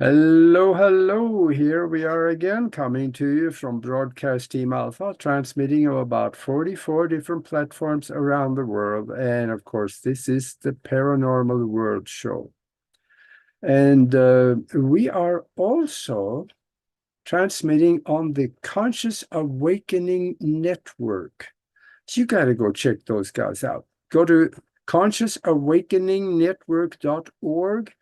Hello, hello. Here we are again, coming to you from Broadcast Team Alpha, transmitting on about 44 different platforms around the world. And of course, this is the Paranormal World Show. And we are also transmitting on the Conscious Awakening Network. So you got to go check those guys out. Go to consciousawakeningnetwork.org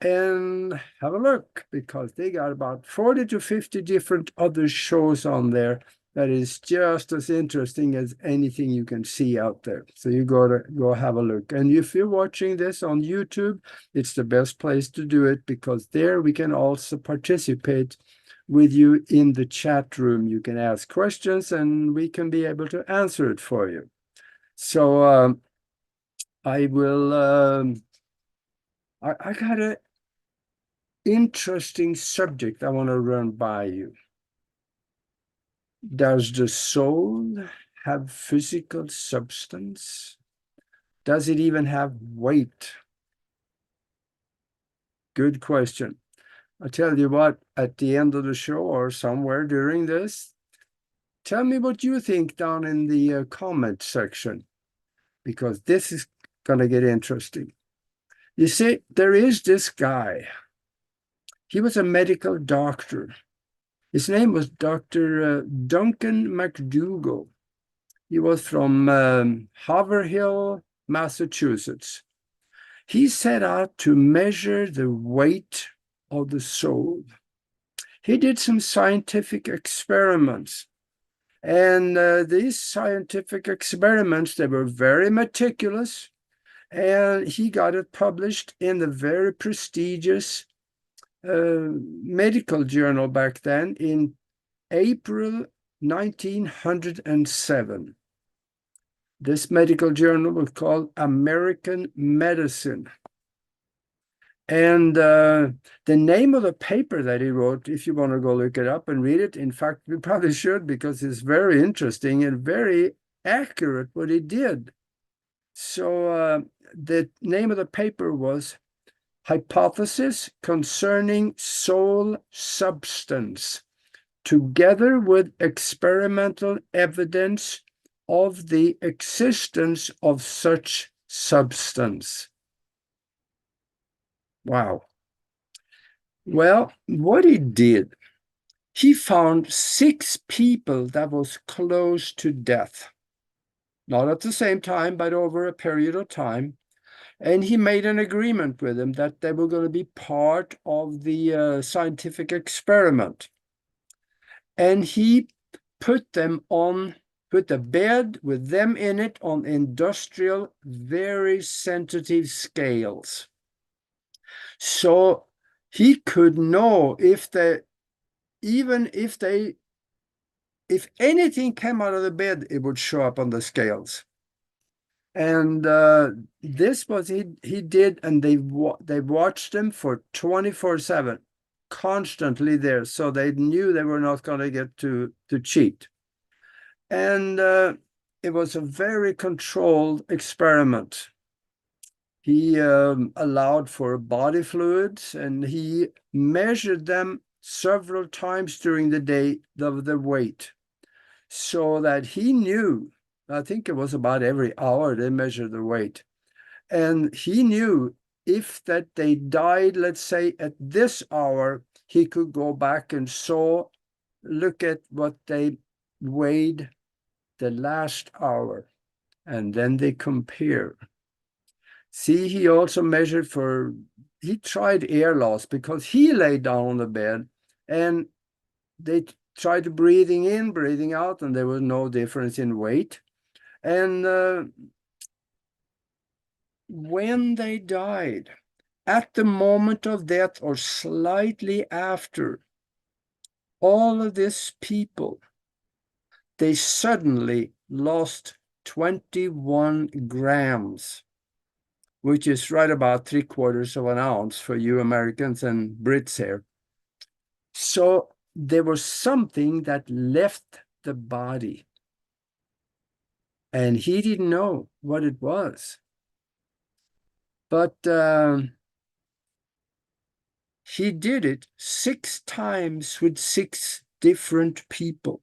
and have a look, because they got about 40 to 50 different other shows on there that is just as interesting as anything you can see out there. So you go have a look. And if you're watching this on YouTube, it's the best place to do it, because there we can also participate with you in the chat room. You can ask questions and we can be able to answer it for you. So I will, I got an interesting subject I want to run by you. Does the soul have physical substance? Does it even have weight? Good question. I tell you what, at the end of the show or somewhere during this, tell me what you think down in the comment section, because this is going to get interesting. You see, there is this guy. He was a medical doctor. His name was Dr. Duncan McDougall. He was from Haverhill, Massachusetts. He set out to measure the weight of the soul. He did some scientific experiments. And these scientific experiments, they were very meticulous. And he got it published in the very prestigious medical journal back then in April 1907. This medical journal was called American Medicine. And the name of the paper that he wrote, if you want to go look it up and read it, in fact, we probably should, because it's very interesting and very accurate what he did. So the name of the paper was Hypothesis Concerning Soul Substance, together with experimental evidence of the existence of such substance. Wow. Well, what he did, he found 6 people that was close to death. Not at the same time, but over a period of time. And he made an agreement with them that they were going to be part of the scientific experiment. And he put a bed with them in it on industrial, very sensitive scales. So he could know if anything came out of the bed, it would show up on the scales. And this was he did, and they watched him for 24/7, constantly there, so they knew they were not going to get to cheat. And it was a very controlled experiment. He allowed for body fluids, and he measured them several times during the day of the weight, so that he knew. I think it was about every hour they measured the weight. And he knew if that they died, let's say at this hour, he could go back and look at what they weighed the last hour, and then they compare. See, he also measured he tried air loss, because he lay down on the bed and they tried breathing in, breathing out, and there was no difference in weight. And when they died, at the moment of death or slightly after, all of these people, they suddenly lost 21 grams, which is right about 3/4 of an ounce for you Americans and Brits here. So there was something that left the body, and he didn't know what it was. But he did it 6 times with 6 different people,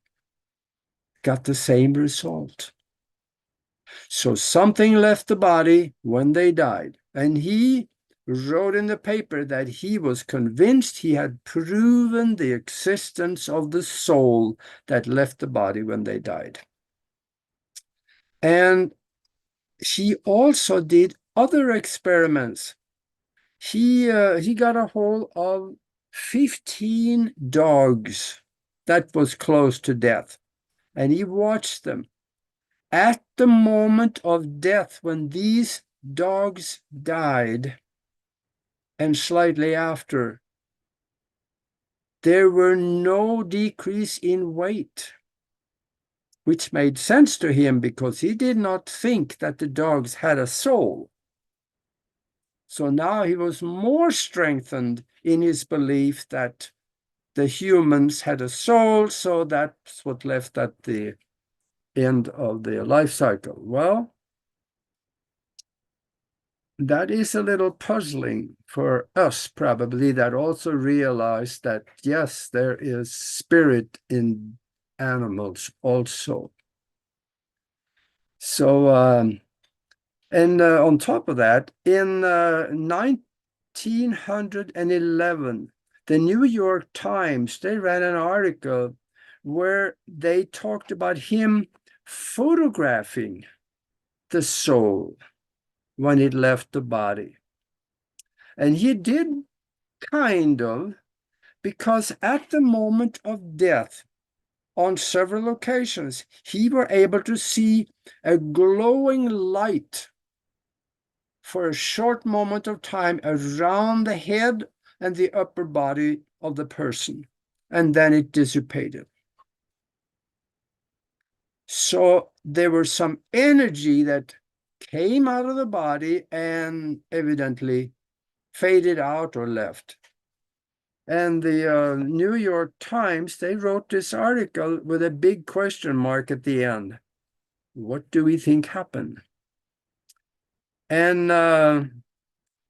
got the same result. So something left the body when they died. And he wrote in the paper that he was convinced he had proven the existence of the soul that left the body when they died. And he also did other experiments. He got a hold of 15 dogs that was close to death, and he watched them. At the moment of death, when these dogs died, and slightly after, there were no decrease in weight, which made sense to him because he did not think that the dogs had a soul. So now he was more strengthened in his belief that the humans had a soul, so that's what left at the end of the life cycle. Well, that is a little puzzling for us, probably, that also realize that, yes, there is spirit in animals also. So, and on top of that, in 1911, the New York Times, they ran an article where they talked about him photographing the soul when it left the body. And he did kind of, because at the moment of death, on several occasions, he were able to see a glowing light for a short moment of time around the head and the upper body of the person, and then it dissipated. So there was some energy that came out of the body and evidently faded out or left. And the New York Times, they wrote this article with a big question mark at the end. What do we think happened? And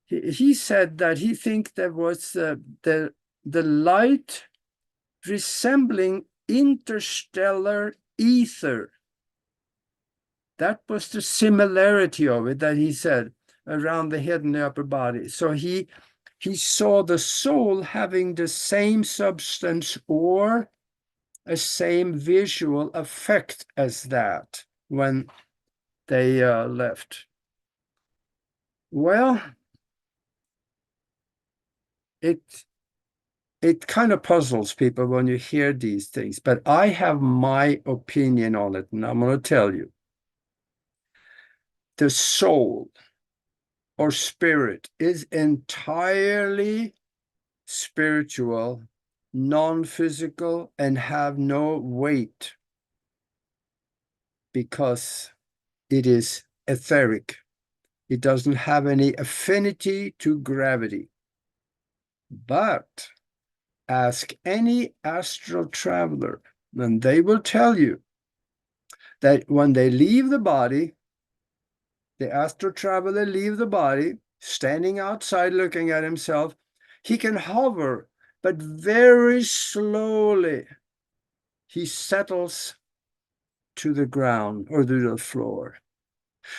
he said that he thinks there was the light resembling interstellar ether. That was the similarity of it that he said around the head and the upper body. So he saw the soul having the same substance or a same visual effect as that when they left. Well, it kind of puzzles people when you hear these things, but I have my opinion on it, and I'm going to tell you. The soul or spirit is entirely spiritual, non-physical, and have no weight because it is etheric. It doesn't have any affinity to gravity. But ask any astral traveler, and they will tell you that when they leave the body, the astral traveler leaves the body, standing outside looking at himself, he can hover, but very slowly he settles to the ground or to the floor.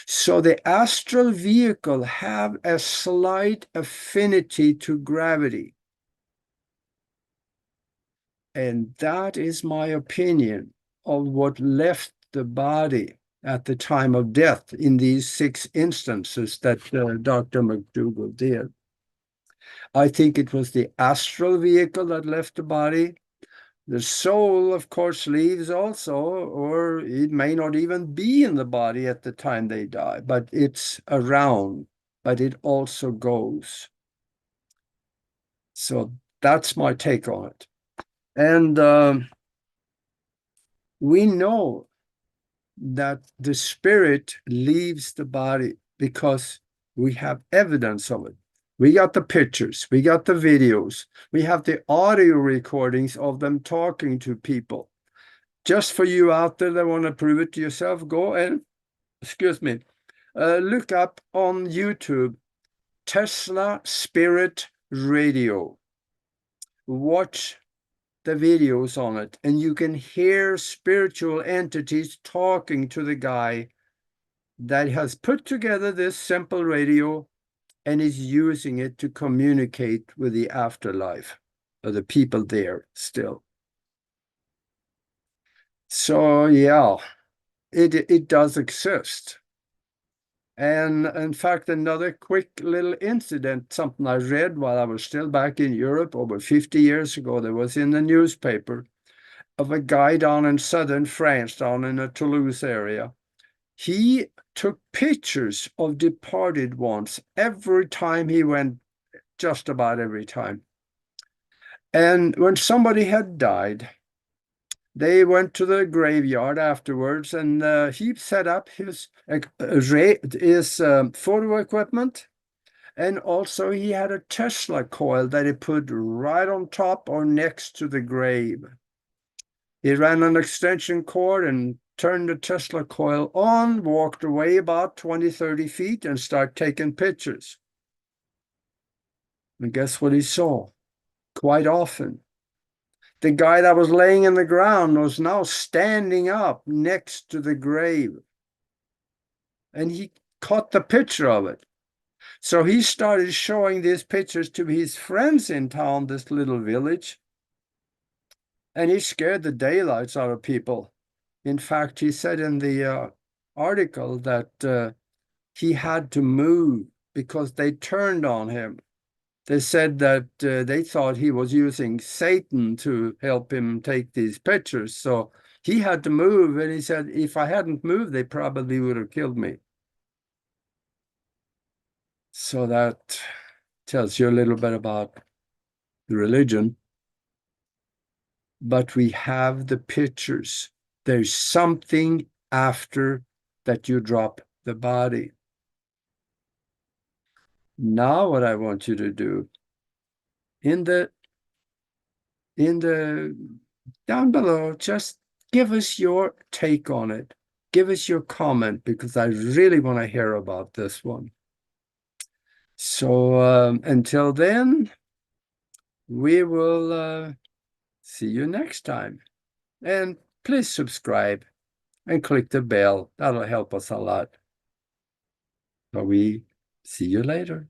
So the astral vehicle have a slight affinity to gravity. And that is my opinion of what left the body at the time of death in these 6 instances that Dr. McDougall did. I think it was the astral vehicle that left the body. The soul, of course, leaves also, or it may not even be in the body at the time they die, but it's around, but it also goes. So that's my take on it. And we know that the spirit leaves the body because we have evidence of it. We got the pictures, we got the videos, we have the audio recordings of them talking to people. Just for you out there that want to prove it to yourself, go and, look up on YouTube, Tesla Spirit Radio. watch the videos on it, and you can hear spiritual entities talking to the guy that has put together this simple radio and is using it to communicate with the afterlife or the people there still. So yeah, it does exist. And in fact, another quick little incident, something I read while I was still back in Europe over 50 years ago, that was in the newspaper, of a guy down in southern France, down in the Toulouse area. He took pictures of departed ones every time he went, just about every time. And when somebody had died, they went to the graveyard afterwards, and he set up his photo equipment, and also he had a Tesla coil that he put right on top or next to the grave. He ran an extension cord and turned the Tesla coil on, walked away about 20, 30 feet, and started taking pictures. And guess what he saw? Quite often, the guy that was laying in the ground was now standing up next to the grave. And he caught the picture of it. So he started showing these pictures to his friends in town, this little village. And he scared the daylights out of people. In fact, he said in the article that he had to move because they turned on him. They said that they thought he was using Satan to help him take these pictures. So he had to move, and he said, if I hadn't moved, they probably would have killed me. So that tells you a little bit about the religion. But we have the pictures. There's something after that you drop the body. Now what I want you to do, in the down below, just give us your take on it. Give us your comment, because I really want to hear about this one. So until then, we will see you next time. And please subscribe and click the bell. That'll help us a lot. So we see you later.